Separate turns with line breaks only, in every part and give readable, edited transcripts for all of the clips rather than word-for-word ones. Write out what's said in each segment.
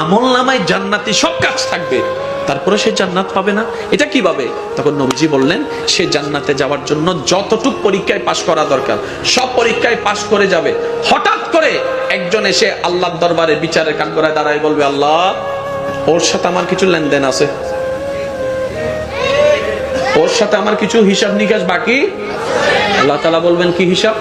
আমলনামায় জান্নাতি সব কাজ থাকবে, তারপরে সে জান্নাত পাবে না। এটা কিভাবে? তখন নবীজি বললেন, সে জান্নাতে যাওয়ার জন্য যতটুক পরীক্ষায় পাশ করা দরকার সব পরীক্ষায় পাশ করে যাবে। হঠাৎ করে একজন এসে আল্লাহর দরবারে বিচারের কাঠগড়ায় দাঁড়ায় বলবে, আল্লাহ, ওর সাথে আমার কিছু লেনদেন আছে, ওর সাথে আমার কিছু হিসাব নিকাশ বাকি। আল্লাহ তাআলা বলবেন, কি হিসাব?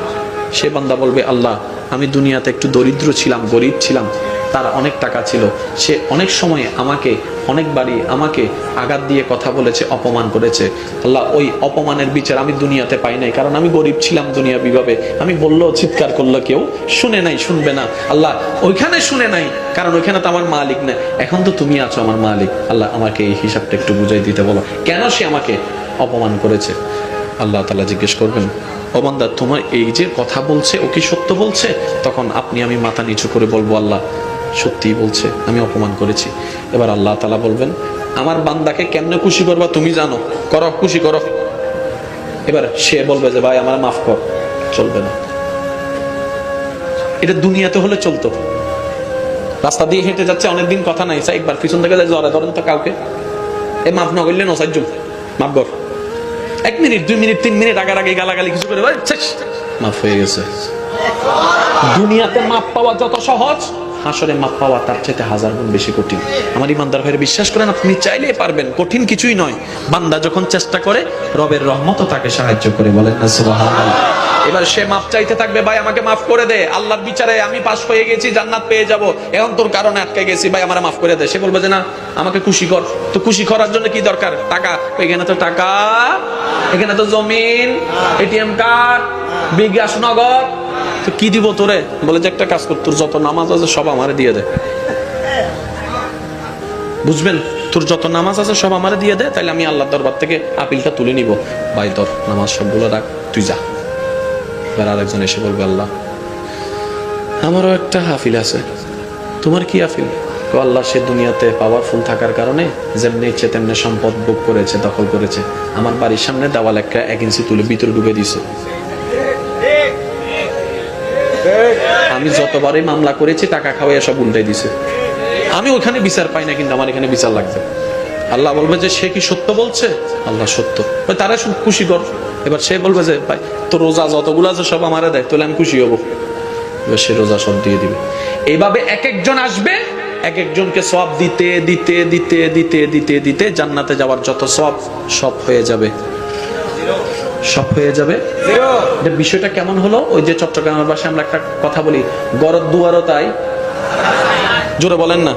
সে বান্দা বলবে, আল্লাহ, আমি দুনিয়াতে একটু দরিদ্র ছিলাম, গরিব ছিলাম, তার অনেক টাকা ছিল, সে অনেক সময় আমাকে অনেকবারই আমাকে আঘাত দিয়ে কথা বলেছে, অপমান করেছে। আল্লাহ, ওই অপমানের বিচার আমি দুনিয়াতে পাই নাই, কারণ আমি গরিব ছিলাম দুনিয়াবিভাবে। আমি বললো, চিৎকার করলো, কেউ শুনে নাই, শুনবে না। আল্লাহ, ওইখানে শুনে নাই, কারণ ওইখানে তো আমার মালিক নেই, এখন তো তুমি আছো আমার মালিক। আল্লাহ, আমাকে এই হিসাবটা একটু বুঝাই দিতে বলো, কেন সে আমাকে অপমান করেছে। আল্লাহ তাআলা জিজ্ঞেস করবেন, ও বান্দা, তোমার এই যে কথা বলছে, ও কি সত্য বলছে? তখন আমি মাথা নিচু করে বলবো, আল্লাহ, সত্যিই বলছে, আমি অপমান করেছি। এবার আল্লাহ তাআলা বলবেন, আমার বান্দাকে কেমনে খুশি করবা তুমি জানো, করো, খুশি করো। এবার সে বলবে যে, ভাই, আমার মাফ কর। চলবে না। এটা দুনিয়াতে হলে চলতো। রাস্তা দিয়ে হেঁটে যাচ্ছে, অনেকদিন কথা নাই, একবার পিছন থেকে যায়, জরে ধরেন তো কাউকে, এ মাফ না করলে নসাইজ, মাফ কর। 1 মিনিট, 2 মিনিট, 3 মিনিট আগারাগি গালাগালি কিছু করে মাফ হয়ে গেছে। দুনিয়াতে মাপ পাওয়া যত সহজ, হাসরে মাপ পাওয়া তার চাইতে 1000 গুণ বেশি কঠিন। আমার ইমানদার ভাইরা, বিশ্বাস করেন, আপনি চাইলেই পারবেন, কঠিন কিছুই নয়। বান্দা যখন চেষ্টা করে, রবের রহমতও তাকে সাহায্য করে, বলেন না সুবহানাল্লাহ। এবার সে মাপ চাইতে থাকবে, ভাই, আমাকে মাফ করে দে, আল্লাহর বিচারে আমি পাশ হয়ে গেছি, জান্নাত পেয়ে যাব, এখন তোর কারণে আটকে গেছি, ভাই, আমার মাফ করে দে। সে বলবে যে, না, আমাকে খুশি কর। তো খুশি করার জন্য কি দরকার? টাকা। এখানে তো টাকা, এখানে তো জমিন, এটিএম কার্ড, বিকাশ নগদ, তো কি দিব তোরে? বলে যে, একটা কাজ কর, তোর যত নামাজ আছে সব আমারে দিয়ে দে। বুঝবেন? তোর যত নামাজ আছে সব আমারে দিয়ে দে, তাহলে আমি আল্লাহর দরবার থেকে আপিলটা তুলে নিব। ভাই, তোর নামাজ সবগুলো রাখ, তুই যা। এবার আরেকজন এসে বলবে, আল্লাহ, আমারও একটা হাফিল আছে। তোমার কি হাফিল? আল্লাহ, সে দুনিয়াতে পাওয়ারফুল থাকার কারণে যেমনি ইচ্ছে তেমনি সম্পদ ভোগ করেছে, দখল করেছে। আমার বাড়ির সামনে দেওয়াল একটা 1 ইঞ্চি তুলে ভিতরে ডুবে দিছে। আমি যতবারই মামলা করেছি, টাকা খাওয়াই সব উল্টাই দিছে। আমি ওখানে বিচার পাই না, কিন্তু আমার এখানে বিচার লাগবে। আল্লাহ বলবে যে, সে কি সত্য বলছে? আল্লাহ, সত্য। তারা খুশি কর। এবার সে বলবে যে, ভাই, তো রোজা যতগুলো আছে সব আমারে দেয়, তাহলে আমি খুশি হবো। এবার সে রোজা সব দিয়ে দিবে। এইভাবে এক একজন আসবে, এক একজনকে সওয়াব দিতে দিতে দিতে দিতে দিতে দিতে জান্নাতে যাওয়ার যত সওয়াব সব হয়ে যাবে, সব হয়ে যাবে। এটা বিষয়টা কেমন হলো? ওই যে চট্টগ্রামের ভাষায় আমরা একটা কথা বলি, গরদ দুয়ারও তাই, জোরে বলেন না।